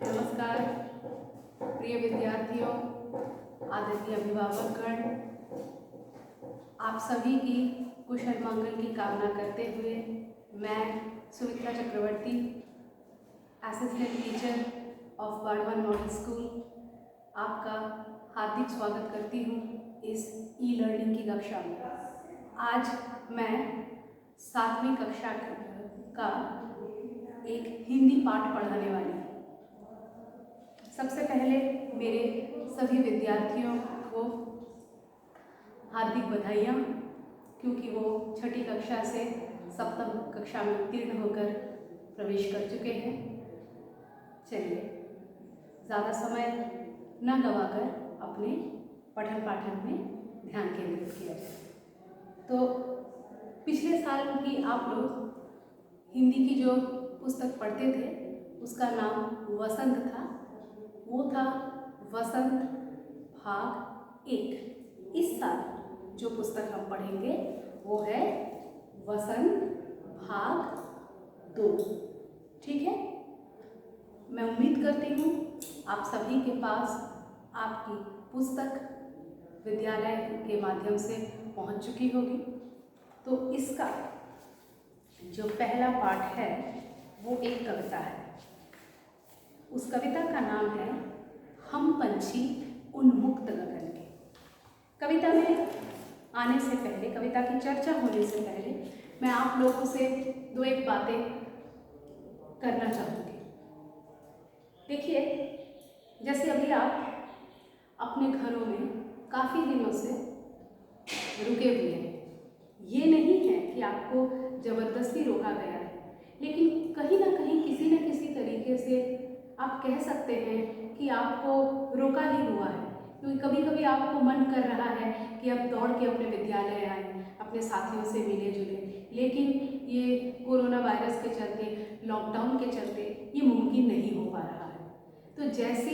नमस्कार प्रिय विद्यार्थियों, आदरणीय अभिभावकगण, आप सभी की कुशल मंगल की कामना करते हुए मैं Sumitra Chakraborty, assistant teacher of Badwan model school, आपका हार्दिक स्वागत करती हूँ इस ई लर्निंग की कक्षा में। आज मैं 7वीं कक्षा का एक हिंदी पाठ पढ़ाने वाली हूँ। सबसे पहले मेरे सभी विद्यार्थियों को हार्दिक बधाइयाँ, क्योंकि वो 6ठी कक्षा से 7वीं कक्षा में उत्तीर्ण होकर प्रवेश कर चुके हैं। चलिए ज़्यादा समय न गवाकर अपने पठन पाठन में ध्यान केंद्रित किया जाए। तो पिछले साल की आप लोग हिंदी की जो पुस्तक पढ़ते थे उसका नाम वसंत था। वो था वसंत भाग 1। इस साल जो पुस्तक हम पढ़ेंगे वो है वसंत भाग 2। ठीक है, मैं उम्मीद करती हूँ आप सभी के पास आपकी पुस्तक विद्यालय के माध्यम से पहुँच चुकी होगी। तो इसका जो पहला पाठ है वो एक कविता है। उस कविता का नाम है हम पंछी उन्मुक्त गगन के। कविता में आने से पहले, कविता की चर्चा होने से पहले मैं आप लोगों से 2-1 बातें करना चाहूँगी। देखिए, जैसे अभी आप अपने घरों में काफ़ी दिनों से रुके हुए हैं। ये नहीं है कि आपको ज़बरदस्ती रोका गया है, लेकिन कहीं ना कहीं किसी न किसी तरीके से आप कह सकते हैं कि आपको रोका ही हुआ है, क्योंकि कभी कभी आपको मन कर रहा है कि अब दौड़ के अपने विद्यालय आए, अपने साथियों से मिले जुले, लेकिन ये कोरोना वायरस के चलते, लॉकडाउन के चलते ये मुमकिन नहीं हो पा रहा है। तो जैसे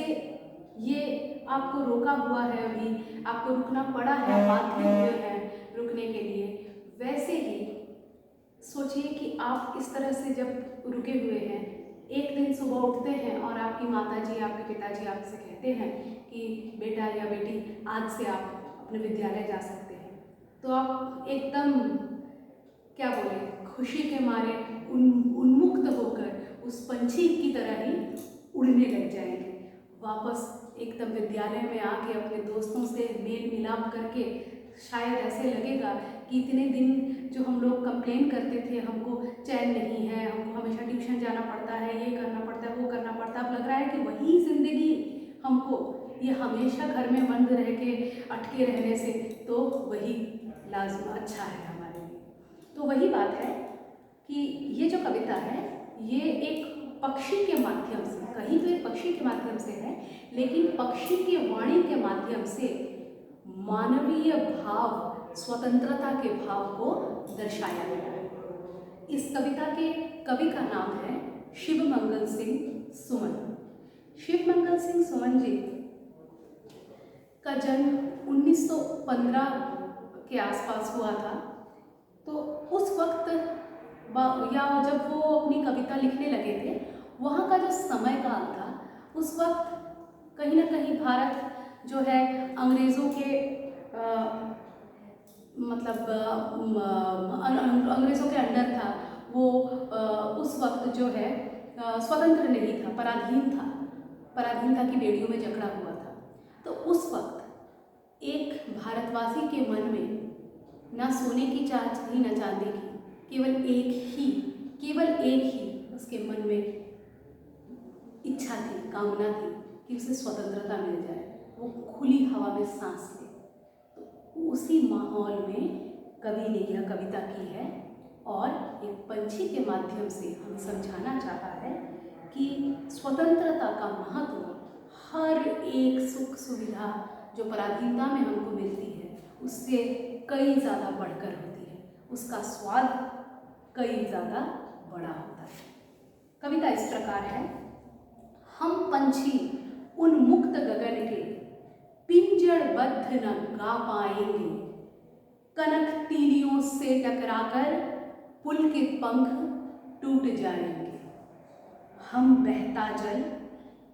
ये आपको रोका हुआ है, अभी आपको रुकना पड़ा है, बाध्य हुए हैं रुकने के लिए, वैसे ही सोचिए कि आप इस तरह से जब रुके हुए हैं, एक दिन सुबह उठते हैं और आपकी माताजी, आपके पिताजी आपसे कहते हैं कि बेटा या बेटी आज से आप अपने विद्यालय जा सकते हैं, तो आप एकदम क्या बोले, खुशी के मारे उन्मुक्त होकर उस पंछी की तरह ही उड़ने लग जाएंगे। वापस एकदम विद्यालय में आके अपने दोस्तों से मेल मिलाप करके शायद ऐसे लगेगा कि इतने दिन जो हम लोग कंप्लेन करते थे, हमको चैन नहीं है, हमको हमेशा ट्यूशन जाना पड़ता है, ये करना पड़ता है, वो करना पड़ता है, अब लग रहा है कि वही ज़िंदगी हमको, ये हमेशा घर में बंद रह के अटके रहने से तो वही लाजम अच्छा है हमारे लिए। तो वही बात है कि ये जो कविता है ये एक पक्षी के माध्यम से, कहीं तो एक पक्षी के माध्यम से है, लेकिन पक्षी के वाणी के माध्यम से मानवीय भाव, स्वतंत्रता के भाव को दर्शाया गया है। इस कविता के कवि का नाम है शिवमंगल सिंह सुमन। शिवमंगल सिंह सुमन जी का जन्म 1915 के आसपास हुआ था। तो उस वक्त या जब वो अपनी कविता लिखने लगे थे, वहाँ का जो समय काल था, उस वक्त कहीं ना कहीं भारत जो है अंग्रेज़ों के अंग्रेज़ों के अंडर था। वो उस वक्त जो है स्वतंत्र नहीं था, पराधीनता की बेड़ियों में जकड़ा हुआ था। तो उस वक्त एक भारतवासी के मन में ना सोने की चाह थी, ना चांदी की, केवल एक ही उसके मन में इच्छा थी, कामना थी कि उसे स्वतंत्रता मिल जाए, वो खुली हवा में सांस ले। तो उसी माहौल में कवि ने यह कविता की है और एक पंछी के माध्यम से हमें समझाना चाहता है कि स्वतंत्रता का महत्व, हर एक सुख सुविधा जो पराधीनता में हमको मिलती है उससे कई ज़्यादा बढ़कर होती है, उसका स्वाद कई ज़्यादा बड़ा होता है। कविता इस प्रकार है, हम पंछी उन्मुक्त गगन के पिंजड़बद्ध न गा पाएंगे, कनक तीलियों से टकराकर पुल के पंख टूट जाएंगे। हम बहता जल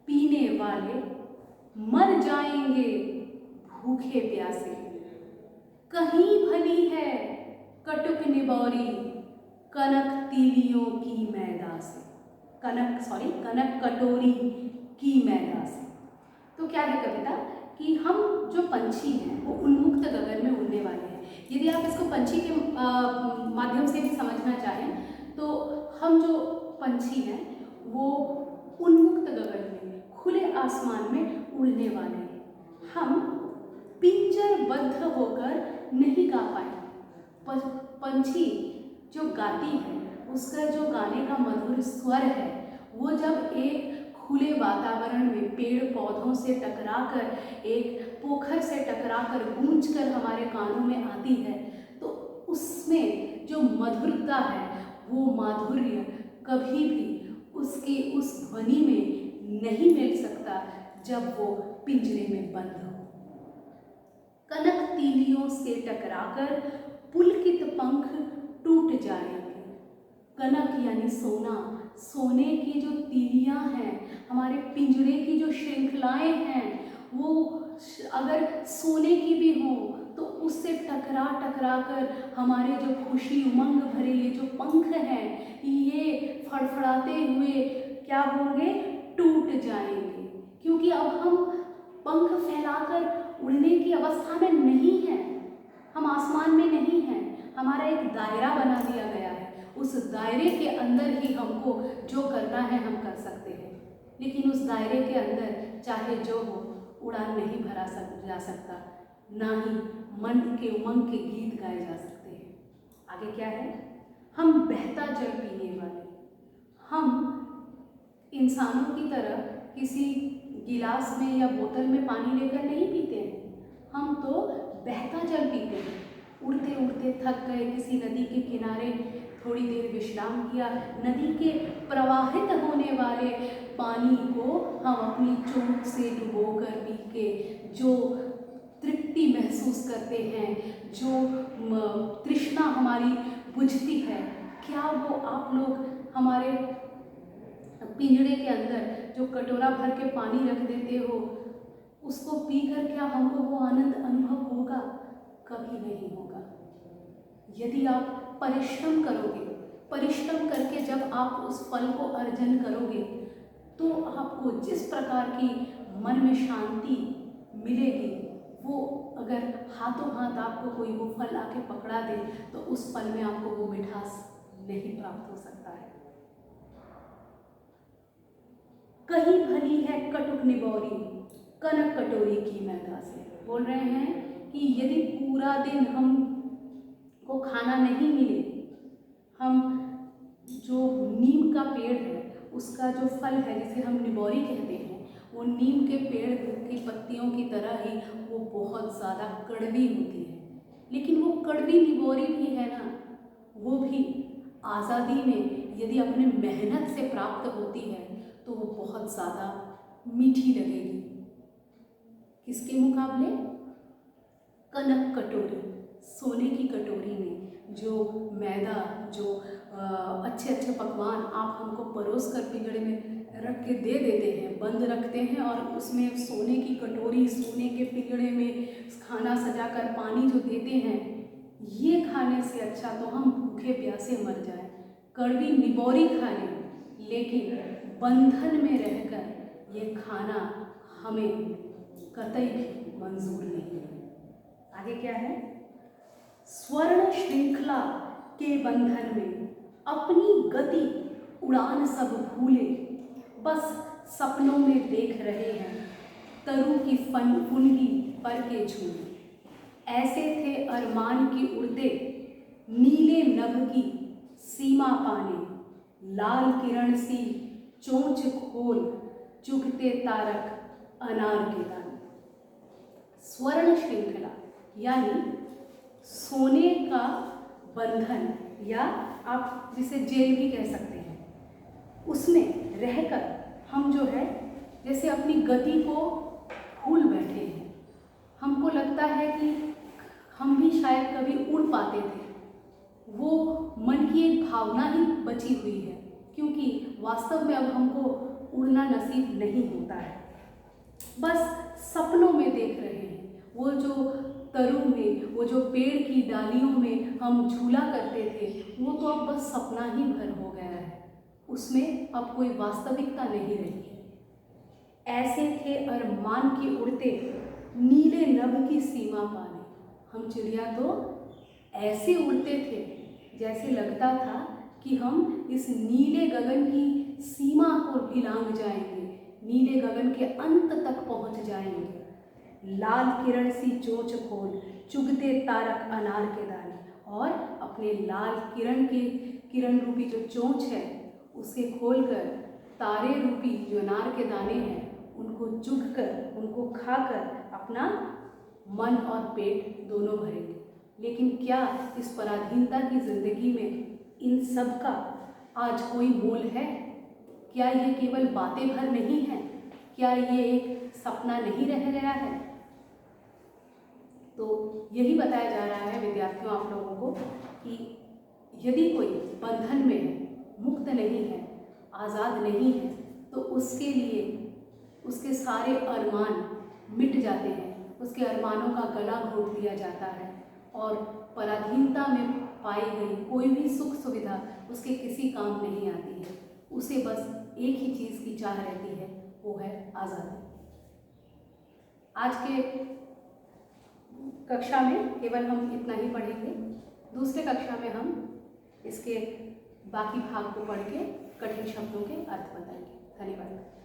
पीने वाले मर जाएंगे भूखे प्यासे। कहीं भली है कटुक निबौरी कनक तीलियों की मैदा से, कनक कटोरी की मैदा से। तो क्या है कविता कि हम जो पंछी हैं वो उन्मुक्त गगन में उड़ने वाले हैं। यदि आप इसको पंछी के माध्यम से भी समझना चाहें तो हम जो पंछी हैं वो उन्मुक्त गगन में, खुले आसमान में उड़ने वाले हैं। हम पिंजरबद्ध होकर नहीं गा पाए। पंछी जो गाती है उसका जो गाने का मधुर स्वर है वो जब एक खुले वातावरण में पेड़ पौधों से टकराकर, एक पोखर से टकराकर गूंजकर हमारे कानों में आती है तो उसमें जो मधुरता है वो माधुर्य कभी भी उसकी उस ध्वनि में नहीं मिल सकता जब वो पिंजरे में बंद हो। कनक तीलियों से टकराकर पुलकित पंख टूट जाएंगे। कनक यानी सोना, सोने की जो तीलियां हैं, हमारे पिंजरे की जो श्रृंखलाएं हैं वो अगर सोने की भी हो तो उससे टकरा टकरा कर हमारे जो खुशी उमंग भरे ये जो पंख हैं ये फड़फड़ाते हुए क्या होंगे, टूट जाएंगे। क्योंकि अब हम पंख फैलाकर उड़ने की अवस्था में नहीं हैं, हम आसमान में नहीं हैं। हमारा एक दायरा बना दिया गया है, उस दायरे के अंदर ही हमको जो करना है हम कर सकते हैं। लेकिन उस दायरे के अंदर चाहे जो हो उड़ान नहीं भरा जा सकता, ना ही मन के उमंग के गीत गाए जा सकते हैं। आगे क्या है, हम बहता जल पीने वाले। हम इंसानों की तरह किसी गिलास में या बोतल में पानी लेकर नहीं पीते हैं, हम तो बहता जल पीते हैं। उड़ते उड़ते थक गए, किसी नदी के किनारे थोड़ी देर विश्राम किया, नदी के प्रवाहित होने वाले पानी को हम अपनी चोट से डुबोकर पी के जो तृप्ति महसूस करते हैं, जो तृष्णा हमारी बुझती है, क्या वो आप लोग हमारे पिंजरे के अंदर जो कटोरा भर के पानी रख देते हो उसको पीकर क्या हमको वो आनंद अनुभव होगा? कभी नहीं होगा। यदि आप परिश्रम करोगे, परिश्रम करके जब आप उस फल को अर्जन करोगे तो आपको जिस प्रकार की मन में शांति मिलेगी, वो अगर हाथों हाथ आपको कोई वो फल आके पकड़ा दे तो उस फल में आपको वो मिठास नहीं प्राप्त हो सकता है। कहीं भली है कटुक निबौरी कनक कटोरी की मैदा से। बोल रहे हैं कि यदि पूरा दिन हम को खाना नहीं मिले, हम जो नीम का पेड़ है उसका जो फल है जिसे हम निबौरी कहते हैं, वो नीम के पेड़ की पत्तियों की तरह ही वो बहुत ज़्यादा कड़वी होती है। लेकिन वो कड़वी निबौरी भी है ना, वो भी आज़ादी में यदि अपने मेहनत से प्राप्त होती है तो वो बहुत ज़्यादा मीठी लगेगी। किसके मुकाबले? कनक कटोरी, सोने की कटोरी में जो मैदा, जो अच्छे अच्छे पकवान आप हमको परोस कर पिंजड़े में रख के दे देते हैं, बंद रखते हैं और उसमें सोने की कटोरी, सोने के पिंजड़े में खाना सजाकर पानी जो देते हैं, ये खाने से अच्छा तो हम भूखे प्यासे मर जाएं, कड़वी निबौरी खा लें, लेकिन बंधन में रहकर ये खाना हमें कतई भी मंजूर नहीं है। आगे क्या है? स्वर्ण श्रृंखला के बंधन में अपनी गति उड़ान सब भूले, बस सपनों में देख रहे हैं तरु की फुनगी पर के झूले। ऐसे थे अरमान की उड़ते नीले नभ की सीमा पाने, लाल किरण सी चोंच खोल चुगते तारक अनार के दाने। स्वर्ण श्रृंखला यानी सोने का बंधन, या आप जिसे जेल भी कह सकते हैं, उसमें रहकर हम जो है जैसे अपनी गति को भूल बैठे हैं। हमको लगता है कि हम भी शायद कभी उड़ पाते थे, वो मन की एक भावना ही बची हुई है, क्योंकि वास्तव में अब हमको उड़ना नसीब नहीं होता है, बस सपनों में देख रहे हैं। वो जो तरू में, वो जो पेड़ की डालियों में हम झूला करते थे, वो तो अब बस सपना ही भर हो गया है, उसमें अब कोई वास्तविकता नहीं रही है। ऐसे थे अरमान के उड़ते नीले नभ की सीमा पाने। हम चिड़िया तो ऐसे उड़ते थे जैसे लगता था कि हम इस नीले गगन की सीमा को भी लांघ जाएंगे, नीले गगन के अंत तक पहुंच जाएंगे। लाल किरण सी चोंच खोल चुगते तारक अनार के दाने, और अपने लाल किरण रूपी जो चोंच है उसे खोलकर तारे रूपी जो अनार के दाने हैं उनको चुगकर, उनको खाकर अपना मन और पेट दोनों भरेंगे। लेकिन क्या इस पराधीनता की जिंदगी में इन सब का आज कोई मोल है? क्या ये केवल बातें भर नहीं है? क्या ये एक सपना नहीं रह गया है? तो यही बताया जा रहा है विद्यार्थियों आप लोगों को कि यदि कोई बंधन में है, मुक्त नहीं है, आज़ाद नहीं है, तो उसके लिए उसके सारे अरमान मिट जाते हैं, उसके अरमानों का गला घोट दिया जाता है और पराधीनता में पाई गई कोई भी सुख सुविधा उसके किसी काम नहीं आती है। उसे बस एक ही चीज़ की चाह रहती है, वो है आज़ादी। आज के कक्षा में केवल हम इतना ही पढ़ेंगे। दूसरे कक्षा में हम इसके बाकी भाग को पढ़ के कठिन शब्दों के अर्थ बताएंगे। धन्यवाद।